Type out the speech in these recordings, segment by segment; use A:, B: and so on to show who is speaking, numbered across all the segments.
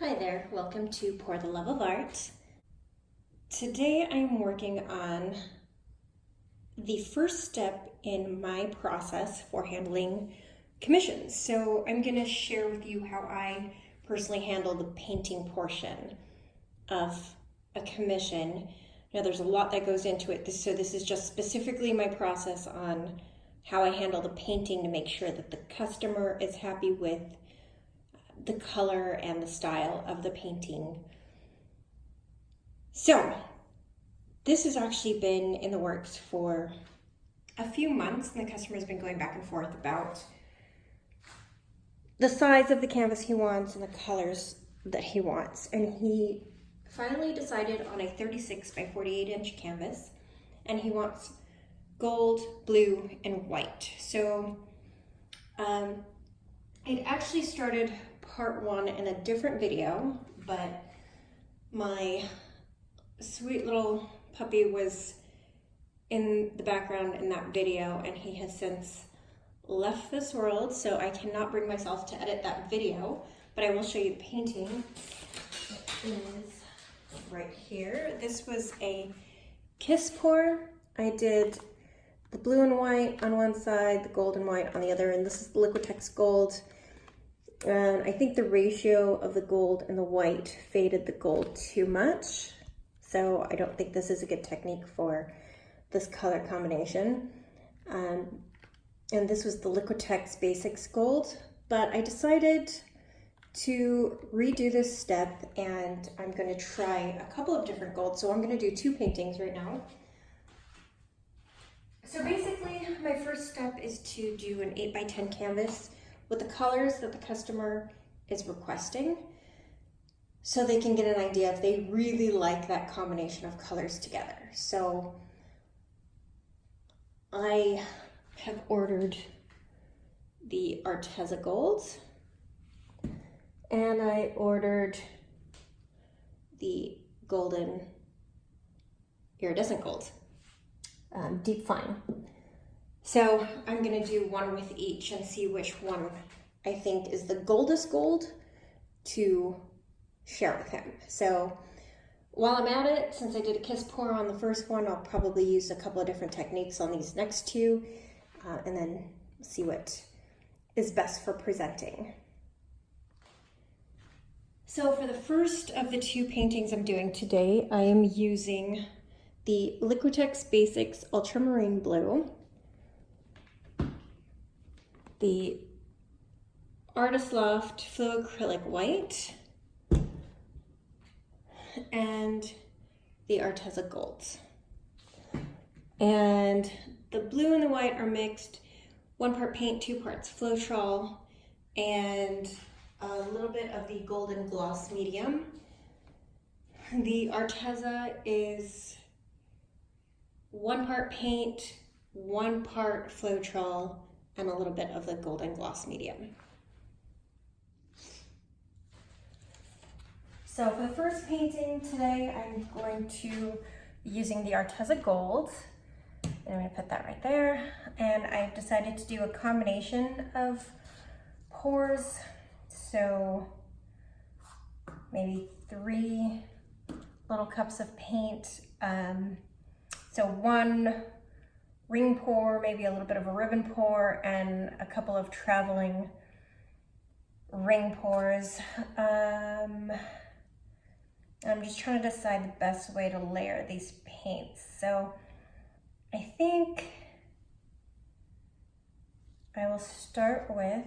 A: Hi there, welcome to Pour the Love of Art. Today I'm working on the first step in my process for handling commissions. So I'm going to share with you how I personally handle the painting portion of a commission. Now there's a lot that goes into it, so this is just specifically my process on how I handle the painting to make sure that the customer is happy with the color and the style of the painting. So this has actually been in the works for a few months, and the customer's been going back and forth about the size of the canvas he wants and the colors that he wants. And he finally decided on a 36 by 48 inch canvas, and he wants gold, blue, and white. So it actually started part one in a different video, but my sweet little puppy was in the background in that video, and he has since left this world, so I cannot bring myself to edit that video, but I will show you the painting. It is right here. This was a kiss pour. I did the blue and white on one side, the gold and white on the other, and this is the Liquitex gold. And I think the ratio of the gold and the white faded the gold too much, so I don't think this is a good technique for this color combination. And this was the Liquitex Basics gold, but I decided to redo this step, and I'm going to try a couple of different golds. So I'm going to do two paintings right now. So basically, my first step is to do an 8 by 10 canvas with the colors that the customer is requesting, so they can get an idea if they really like that combination of colors together. So I have ordered the Arteza golds, and I ordered the golden iridescent gold, deep fine. So I'm gonna do one with each and see which one I think is the Goldest gold to share with him. So while I'm at it, since I did a kiss pour on the first one, I'll probably use a couple of different techniques on these next two, and then see what is best for presenting. So for the first of the two paintings I'm doing today, I am using the Liquitex Basics Ultramarine Blue, the Artist Loft Faux Acrylic White, and the Arteza Golds. And the blue and the white are mixed, 1 part paint, 2 parts Floetrol, and a little bit of the golden gloss medium. The Arteza is 1 part paint, 1 part Floetrol, and a little bit of the golden gloss medium. So for the first painting today, I'm going to be using the Arteza Gold. And I'm going to put that right there. And I've decided to do a combination of pours. So maybe 3 little cups of paint. So 1 ring pour, maybe a little bit of a ribbon pour, and a couple of traveling ring pours. I'm just trying to decide the best way to layer these paints. So I think I will start with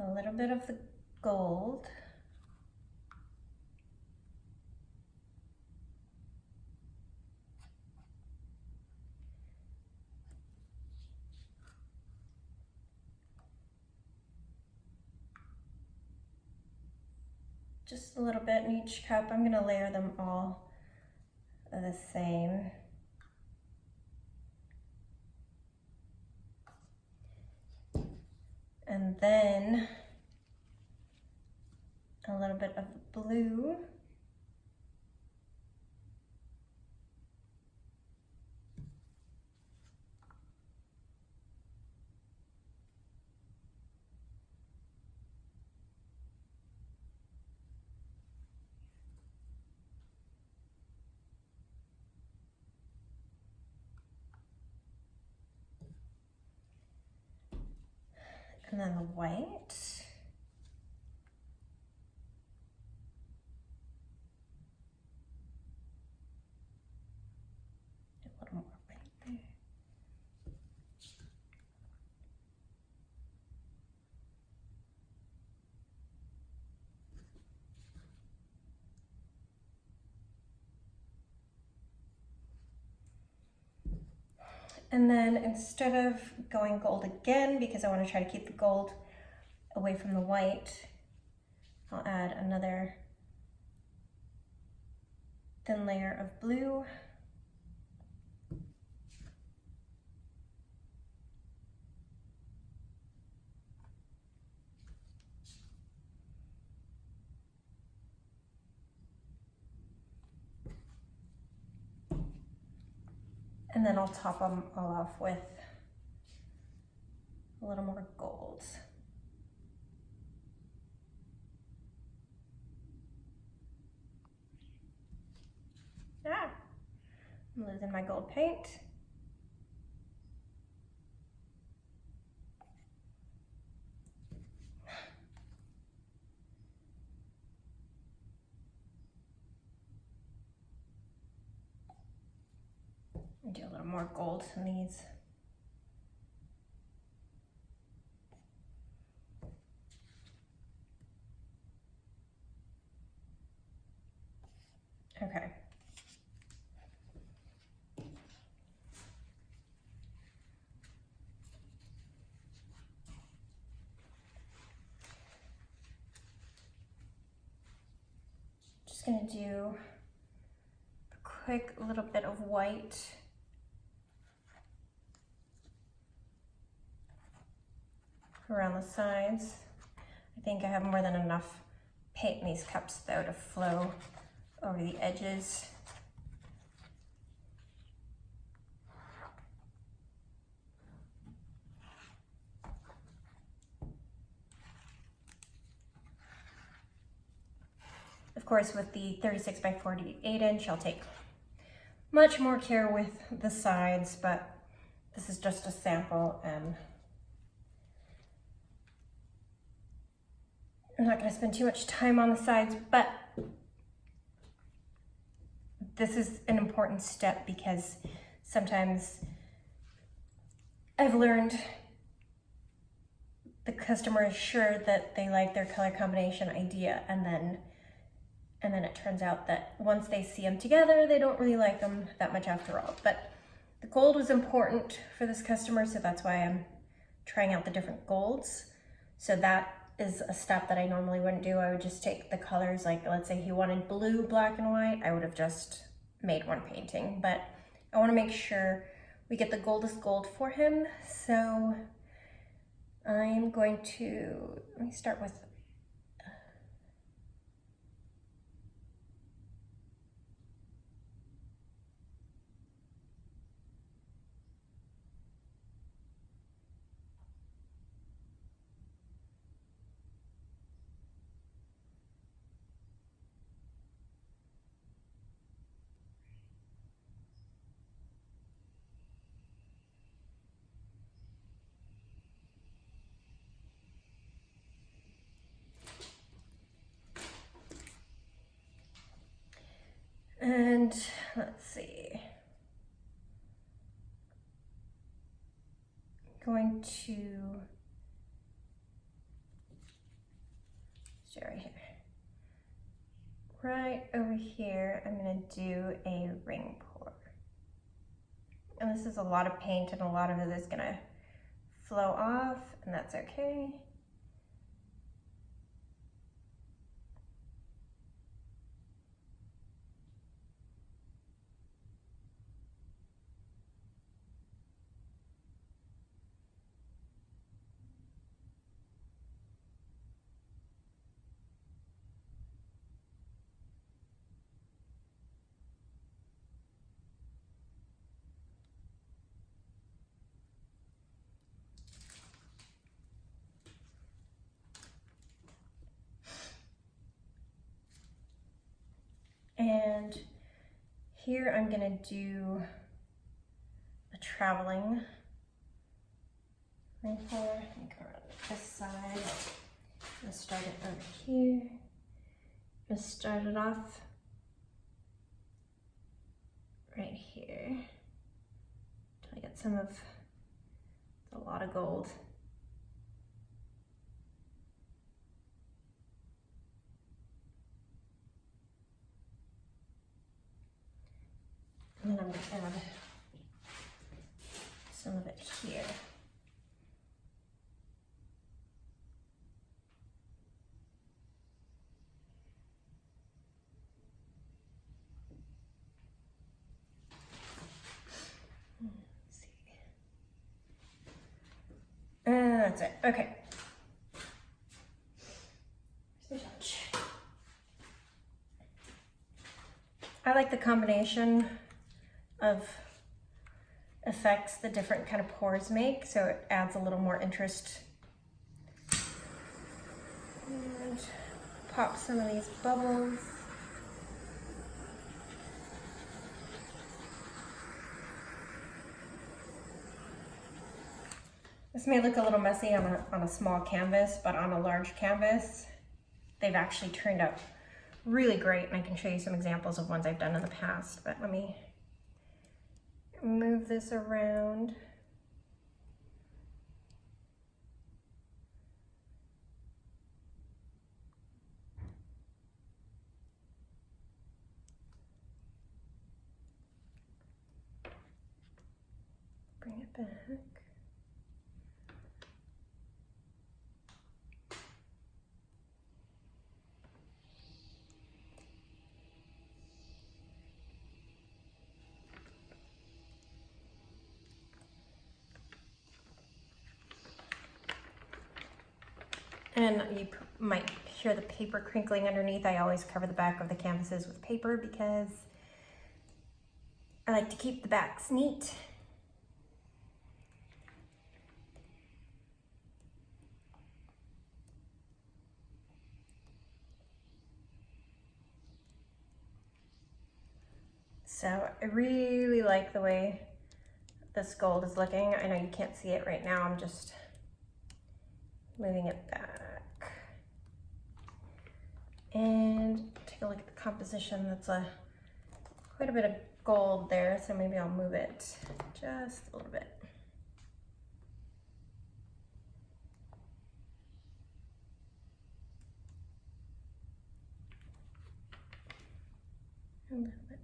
A: a little bit of the gold. Just a little bit in each cup. I'm gonna layer them all the same. And then a little bit of blue. And then the white. A little more right there. And then instead of going gold again, because I want to try to keep the gold away from the white, I'll add another thin layer of blue. And then I'll top them all off with a little more gold. Ah, I'm losing my gold paint. Do a little more gold in these. Okay. Just gonna do a quick little bit of white. Around the sides. I think I have more than enough paint in these cups though to flow over the edges. Of course, with the 36 by 48 inch, I'll take much more care with the sides, but this is just a sample and I'm not going to spend too much time on the sides, but this is an important step because sometimes I've learned the customer is sure that they like their color combination idea, and then it turns out that once they see them together, they don't really like them that much after all. But the gold was important for this customer, so that's why I'm trying out the different golds. So that is a step that I normally wouldn't do. I would just take the colors, like let's say he wanted blue, black, and white, I would have just made one painting. But I want to make sure we get the Goldest gold for him. So I'm going to, let me start with and let's see. Going to stay right here. Right over here, I'm going to do a ring pour. And this is a lot of paint and a lot of it is going to flow off, and that's okay. And here I'm gonna do a traveling right here. Let me go around this side. Let's start it over here. Just start it off right here. Till I get some of a lot of gold. And then I'm going to add some of it here. Let's see. And that's it. Okay. I like the combination of effects the different kind of pours make, so it adds a little more interest. And pop some of these bubbles. This may look a little messy on a small canvas, but on a large canvas, they've actually turned out really great, and I can show you some examples of ones I've done in the past, but let me move this around. Bring it back. And you might hear the paper crinkling underneath. I always cover the back of the canvases with paper because I like to keep the backs neat. So I really like the way this gold is looking. I know you can't see it right now. I'm just moving it back. And take a look at the composition. That's quite a bit of gold there, so maybe I'll move it just a little bit. A little bit.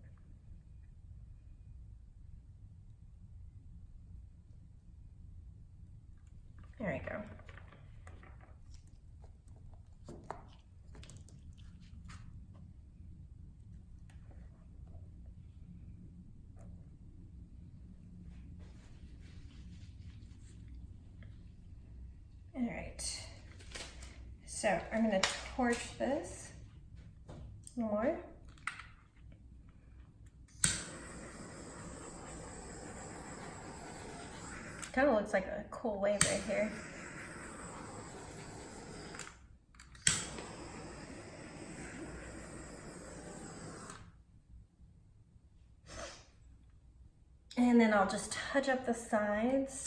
A: There we go. All right, so I'm going to torch this more. Kind of looks like a cool wave right here. And then I'll just touch up the sides.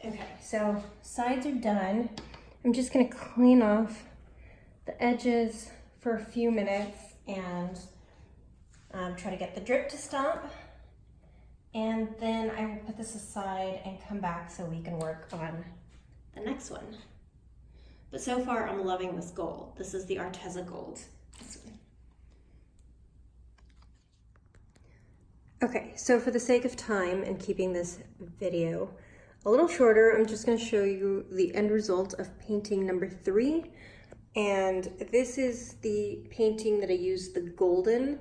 A: Okay, so sides are done. I'm just gonna clean off the edges for a few minutes and try to get the drip to stop. And then I will put this aside and come back so we can work on the next one. But so far I'm loving this gold. This is the Arteza gold. This one. Okay, so for the sake of time and keeping this video a little shorter, I'm just going to show you the end result of painting number 3. And this is the painting that I used the Golden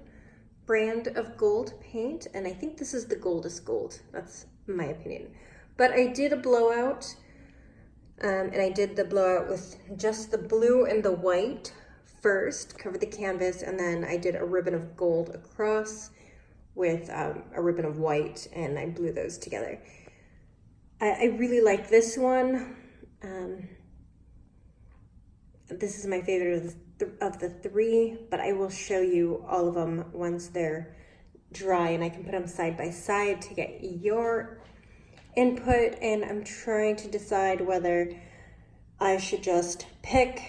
A: brand of gold paint, and I think this is the Goldest gold. That's my opinion. But I did a blowout, and I did the blowout with just the blue and the white first, covered the canvas, and then I did a ribbon of gold across with a ribbon of white, and I blew those together. I really like this one. This is my favorite of the 3, but I will show you all of them once they're dry, and I can put them side by side to get your input. And I'm trying to decide whether I should just pick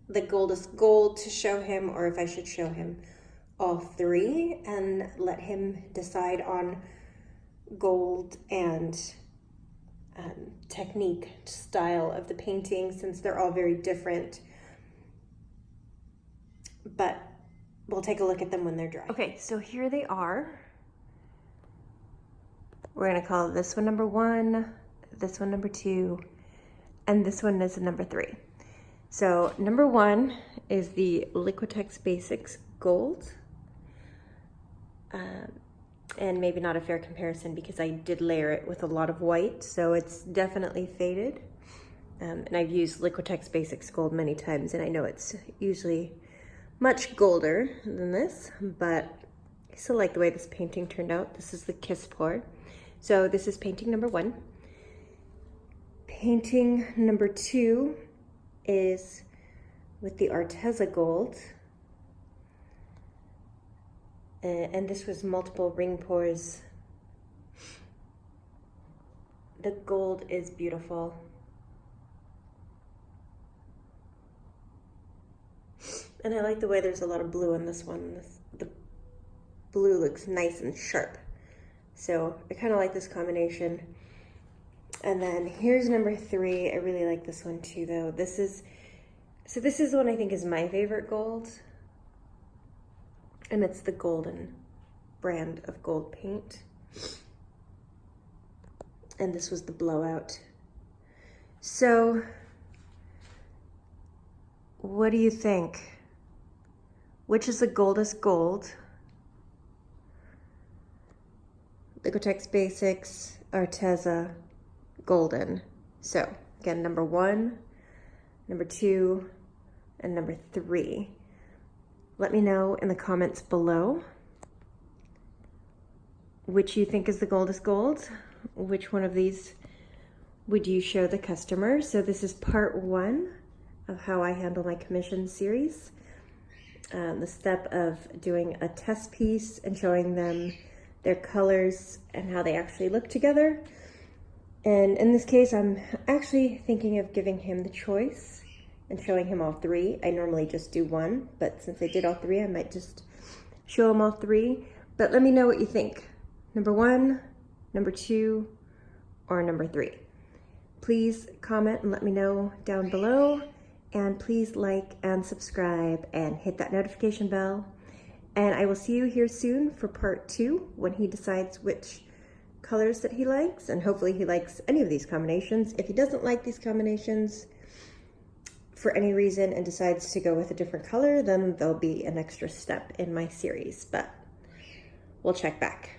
A: the Goldest gold to show him, or if I should show him all 3 and let him decide on gold and technique, style of the painting, since they're all very different. But we'll take a look at them when they're dry. Okay, so here they are. We're gonna call this one number 1, this one number 2, and this one is number 3. So number 1 is the Liquitex Basics Gold. And maybe not a fair comparison because I did layer it with a lot of white, so it's definitely faded. And I've used Liquitex Basics Gold many times, and I know it's usually much golder than this, but I still like the way this painting turned out. This is the Kiss Pour. So this is painting number 1. Painting number 2 is with the Arteza Gold. And this was multiple ring pours. The gold is beautiful. And I like the way there's a lot of blue in this one. The blue looks nice and sharp. So I kind of like this combination. And then here's number 3. I really like this one too, though. This is one I think is my favorite gold. And it's the Golden brand of gold paint. And this was the blowout. So what do you think? Which is the Goldest gold? Liquitex Basics, Arteza, Golden. So again, number 1, number 2, and number 3. Let me know in the comments below which you think is the Goldest gold. Which one of these would you show the customer? So this is part 1 of how I handle my commission series. The step of doing a test piece and showing them their colors and how they actually look together. And in this case, I'm actually thinking of giving him the choice and showing him all 3. I normally just do 1, but since I did all 3, I might just show him all 3. But let me know what you think. Number 1, number 2, or number 3. Please comment and let me know down below. And please like and subscribe and hit that notification bell. And I will see you here soon for part 2 when he decides which colors that he likes. And hopefully he likes any of these combinations. If he doesn't like these combinations for any reason and decides to go with a different color, then there'll be an extra step in my series, but we'll check back.